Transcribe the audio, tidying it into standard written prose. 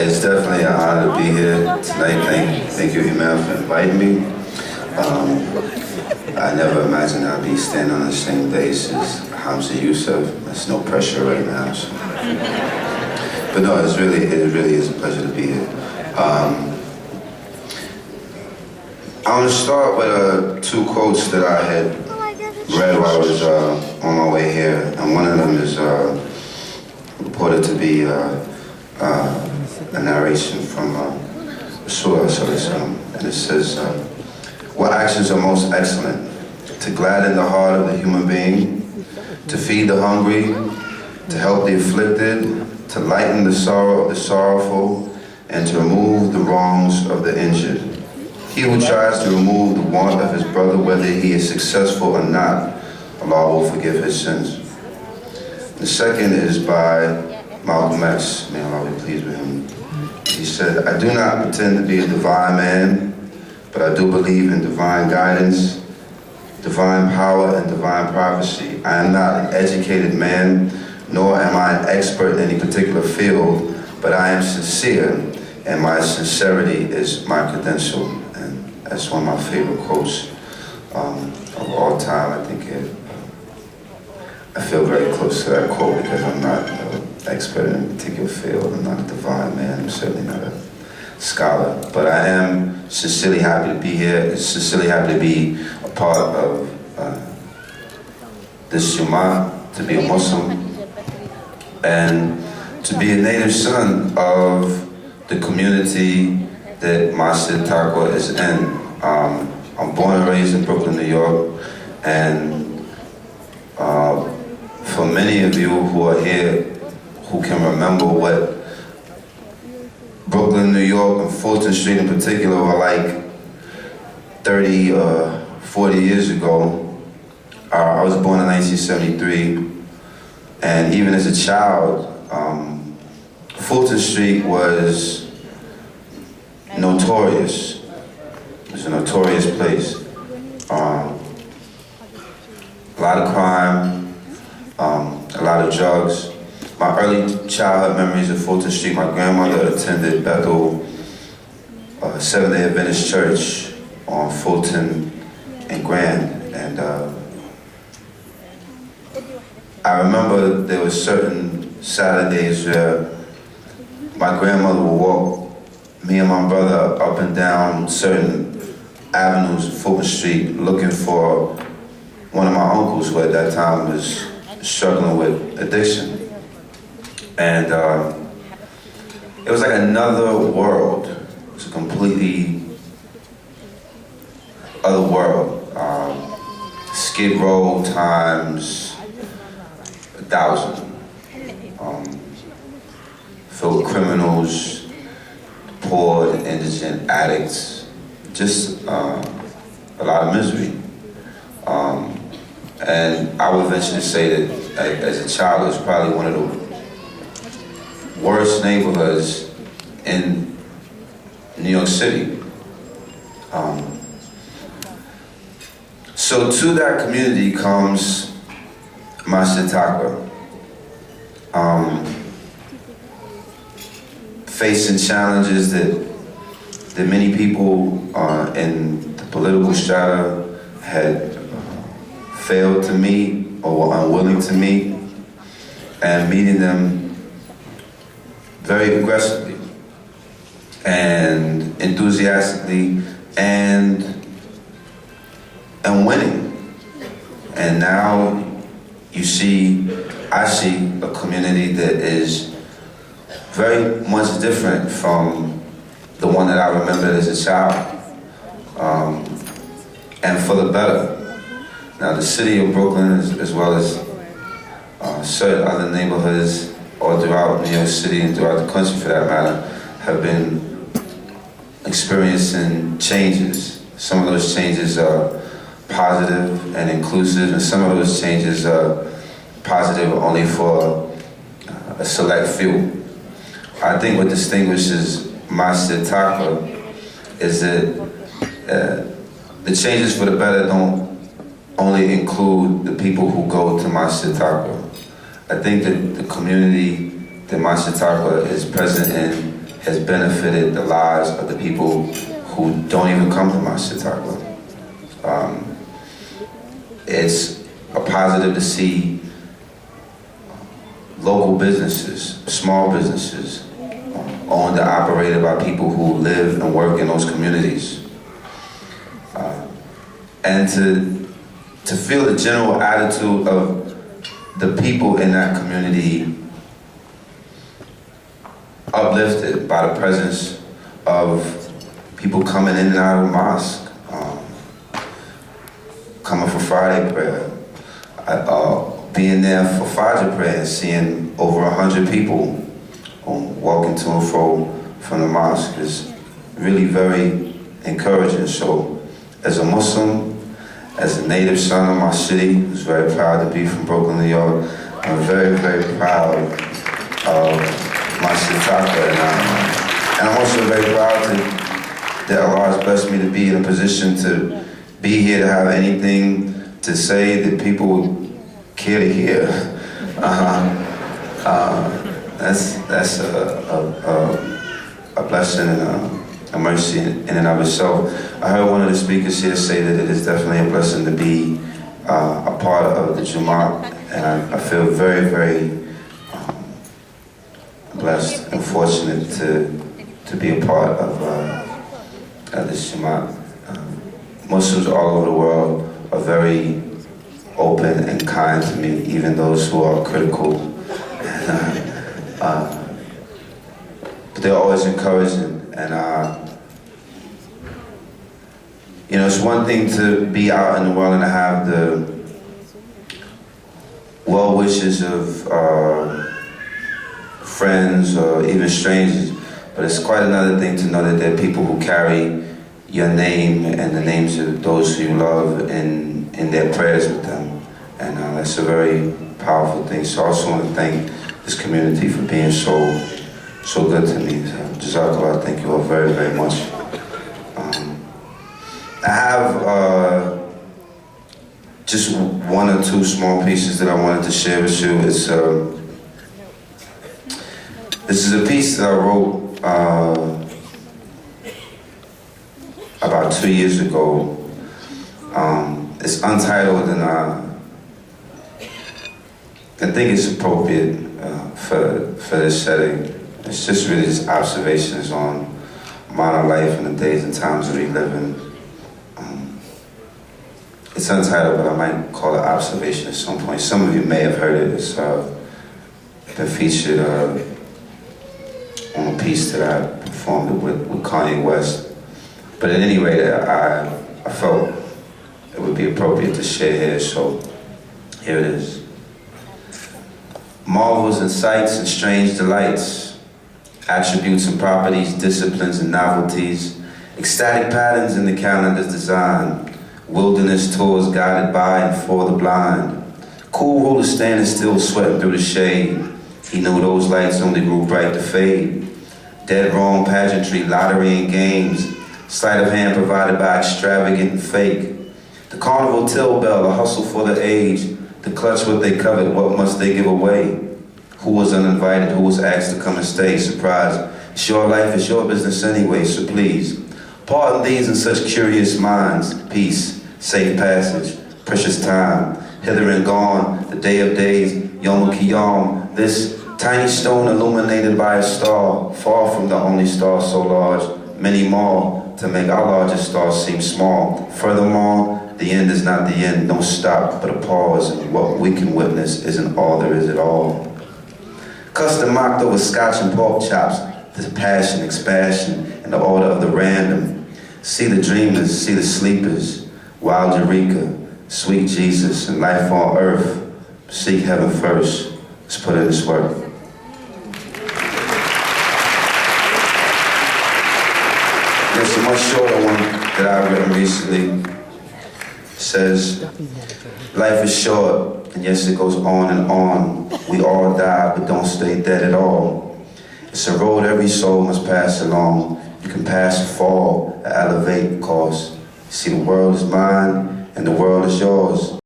It's definitely an honor to be here tonight. Thank you, Imam, for inviting me. I never imagined I'd be standing on the same base as Hamza Yusuf. There's no pressure right now. So. But no, it really is a pleasure to be here. I want to start with two quotes that I had read while I was on my way here, and one of them is reported to be a narration from Rasulullah, and it says, "What actions are most excellent? To gladden the heart of the human being, to feed the hungry, to help the afflicted, to lighten the sorrow of the sorrowful, and to remove the wrongs of the injured. He who tries to remove the want of his brother, whether he is successful or not, Allah will forgive his sins." The second is by Malcolm X, may Allah be pleased with him. He said, "I do not pretend to be a divine man, but I do believe in divine guidance, divine power, and divine prophecy. I am not an educated man, nor am I an expert in any particular field, but I am sincere, and my sincerity is my credential." And that's one of my favorite quotes of all time. I feel very close to that quote because I'm not an expert in a particular field. I'm not a divine man. I'm certainly not a scholar. But I am sincerely happy to be here. Sincerely happy to be a part of this Jummah, to be a Muslim, and to be a native son of the community that Masjidat Taqwah is in. I'm born and raised in Brooklyn, New York, and for many of you who are here who can remember what Brooklyn, New York, and Fulton Street in particular were like 30 or 40 years ago. I was born in 1973, and even as a child, Fulton Street was notorious. It was a notorious place. A lot of crime, a lot of drugs. My early childhood memories of Fulton Street, my grandmother attended Bethel Seventh-day Adventist Church on Fulton and Grand. And I remember there were certain Saturdays where my grandmother would walk me and my brother up and down certain avenues of Fulton Street looking for one of my uncles who at that time was struggling with addiction. And it was like another world. It was a completely other world. Skid Row times 1,000. Filled with criminals, poor, indigent, addicts, just a lot of misery. And I would venture to say that as a child, it was probably one of the worst neighborhoods in New York City. So to that community comes Masjidat Taqwah. Facing challenges that many people in the political strata had failed to meet or were unwilling to meet, and meeting them very aggressively and enthusiastically and winning. And now I see a community that is very much different from the one that I remembered as a child, and for the better. Now the city of Brooklyn, as well as certain other neighborhoods all throughout New York City and throughout the country for that matter, have been experiencing changes. Some of those changes are positive and inclusive, and some of those changes are positive only for a select few. I think what distinguishes Masjidat Taqwah is that the changes for the better don't only include the people who go to Masjidat Taqwah. I think that the community that Masjidat Taqwah is present in has benefited the lives of the people who don't even come to Masjidat Taqwah. It's a positive to see local businesses, small businesses, owned and operated by people who live and work in those communities. And to feel the general attitude of the people in that community uplifted by the presence of people coming in and out of the mosque, coming for Friday prayer, being there for Fajr prayer, and seeing over 100 people walking to and fro from the mosque is really very encouraging. So, as a Muslim, as a native son of my city, who's very proud to be from Brooklyn, New York, I'm very, very proud of Masjidat Taqwah, and I'm also very proud that Allah has blessed me to be in a position to be here, to have anything to say that people care to hear. That's a blessing and a mercy in and of itself. I heard one of the speakers here say that it is definitely a blessing to be a part of the Jumu'ah, and I feel very, very blessed and fortunate to be a part of this Jumu'ah. Muslims all over the world are very open and kind to me, even those who are critical. But they're always encouraging, and you know, it's one thing to be out in the world and to have the well wishes of friends or even strangers, but it's quite another thing to know that there are people who carry your name and the names of those who you love in their prayers with them, and that's a very powerful thing. So I also want to thank this community for being so good to me. So, Jazakallah, thank you all very, very much. I have just one or two small pieces that I wanted to share with you. This is a piece that I wrote about 2 years ago. It's untitled, and I think it's appropriate for this setting. It's just really just observations on modern life and the days and times that we live in. It's untitled, but I might call it observation at some point. Some of you may have heard it. It's been featured on a piece that I performed with Kanye West. But at any rate, I felt it would be appropriate to share here, so here it is. Marvels and sights and strange delights, attributes and properties, disciplines and novelties, ecstatic patterns in the calendar's design, wilderness tours guided by and for the blind, cool ruler standing still sweating through the shade. He knew those lights only grew bright to fade. Dead wrong pageantry, lottery and games, sleight of hand provided by extravagant and fake. The carnival till bell, the hustle for the age, to clutch what they covet, what must they give away? Who was uninvited, who was asked to come and stay? Surprise, it's your life, it's your business anyway, so please, pardon these and such curious minds. Peace, safe passage, precious time, hither and gone, the day of days, Yom Kiyom, this tiny stone illuminated by a star, far from the only star so large, many more to make our largest star seem small. Furthermore, the end is not the end, no stop, but a pause, and what we can witness isn't all there is at all. Custom mocked over scotch and pork chops, the passion, expansion, and the order of the random. See the dreamers, see the sleepers, wild Eureka, sweet Jesus, and life on earth. Seek heaven first. Let's put in this work. There's a much shorter one that I've written recently. It says, life is short, and yes, it goes on and on. We all die, but don't stay dead at all. It's a road every soul must pass along. You can pass and fall, or elevate, cause. See, the world is mine, and the world is yours.